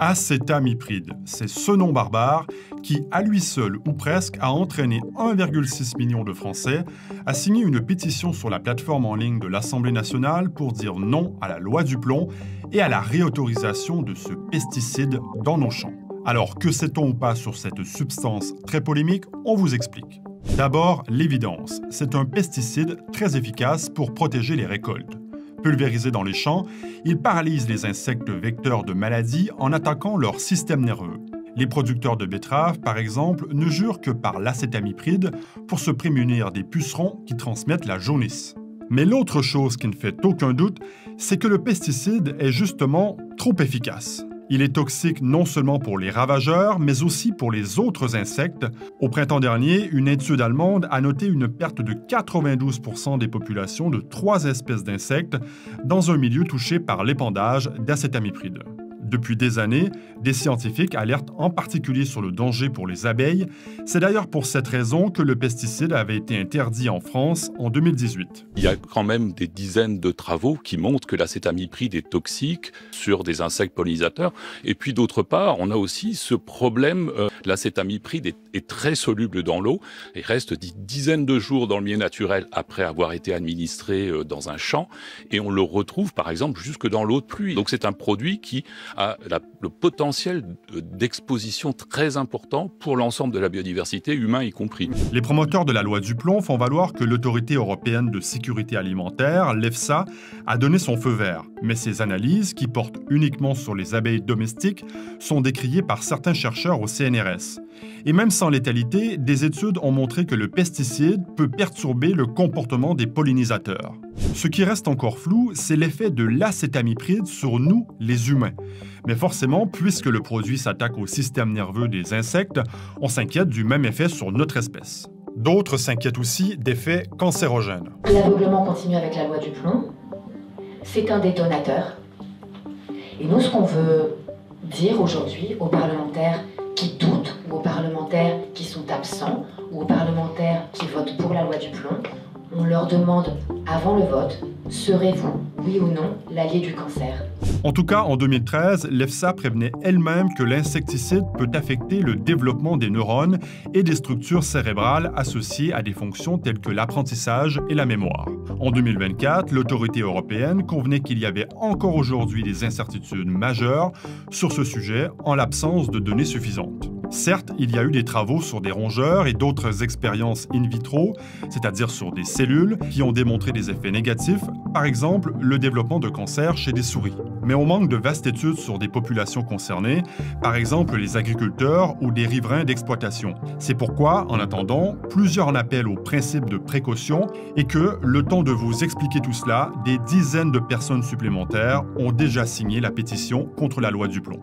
Acétamipride, c'est ce nom barbare qui, à lui seul ou presque, a entraîné 1,6 million de Français à signer une pétition sur la plateforme en ligne de l'Assemblée nationale pour dire non à la loi du plomb et à la réautorisation de ce pesticide dans nos champs. Alors, que sait-on ou pas sur cette substance très polémique? On vous explique. D'abord, l'évidence. C'est un pesticide très efficace pour protéger les récoltes. Pulvérisé dans les champs, il paralyse les insectes vecteurs de maladies en attaquant leur système nerveux. Les producteurs de betteraves, par exemple, ne jurent que par l'acétamipride pour se prémunir des pucerons qui transmettent la jaunisse. Mais l'autre chose qui ne fait aucun doute, c'est que le pesticide est justement trop efficace. Il est toxique non seulement pour les ravageurs, mais aussi pour les autres insectes. Au printemps dernier, une étude allemande a noté une perte de 92% des populations de 3 espèces d'insectes dans un milieu touché par l'épandage d'acétamipride. Depuis des années, des scientifiques alertent en particulier sur le danger pour les abeilles. C'est d'ailleurs pour cette raison que le pesticide avait été interdit en France en 2018. Il y a quand même des dizaines de travaux qui montrent que l'acétamipride est toxique sur des insectes pollinisateurs. Et puis d'autre part, on a aussi ce problème, l'acétamipride est très soluble dans l'eau et reste des dizaines de jours dans le milieu naturel après avoir été administré dans un champ. Et on le retrouve par exemple jusque dans l'eau de pluie. Donc c'est un produit qui a le potentiel d'exposition très important pour l'ensemble de la biodiversité, humain y compris. Les promoteurs de la loi du plomb font valoir que l'Autorité européenne de sécurité alimentaire, l'EFSA, a donné son feu vert. Mais ces analyses, qui portent uniquement sur les abeilles domestiques, sont décriées par certains chercheurs au CNRS. Et même sans létalité, des études ont montré que le pesticide peut perturber le comportement des pollinisateurs. Ce qui reste encore flou, c'est l'effet de l'acétamipride sur nous, les humains. Mais forcément, puisque le produit s'attaque au système nerveux des insectes, on s'inquiète du même effet sur notre espèce. D'autres s'inquiètent aussi d'effets cancérogènes. L'aveuglement continu avec la loi du plomb, c'est un détonateur. Et nous, ce qu'on veut dire aujourd'hui aux parlementaires qui doutent, ou aux parlementaires qui sont absents, ou aux parlementaires qui votent pour la loi du plomb, on leur demande, avant le vote, serez-vous, oui ou non, l'allié du cancer? En tout cas, en 2013, l'EFSA prévenait elle-même que l'insecticide peut affecter le développement des neurones et des structures cérébrales associées à des fonctions telles que l'apprentissage et la mémoire. En 2024, l'autorité européenne convenait qu'il y avait encore aujourd'hui des incertitudes majeures sur ce sujet en l'absence de données suffisantes. Certes, il y a eu des travaux sur des rongeurs et d'autres expériences in vitro, c'est-à-dire sur des cellules, qui ont démontré des effets négatifs, par exemple le développement de cancer chez des souris. Mais on manque de vastes études sur des populations concernées, par exemple les agriculteurs ou des riverains d'exploitation. C'est pourquoi, en attendant, plusieurs en appellent au principe de précaution et que, le temps de vous expliquer tout cela, des dizaines de personnes supplémentaires ont déjà signé la pétition contre la loi du plomb.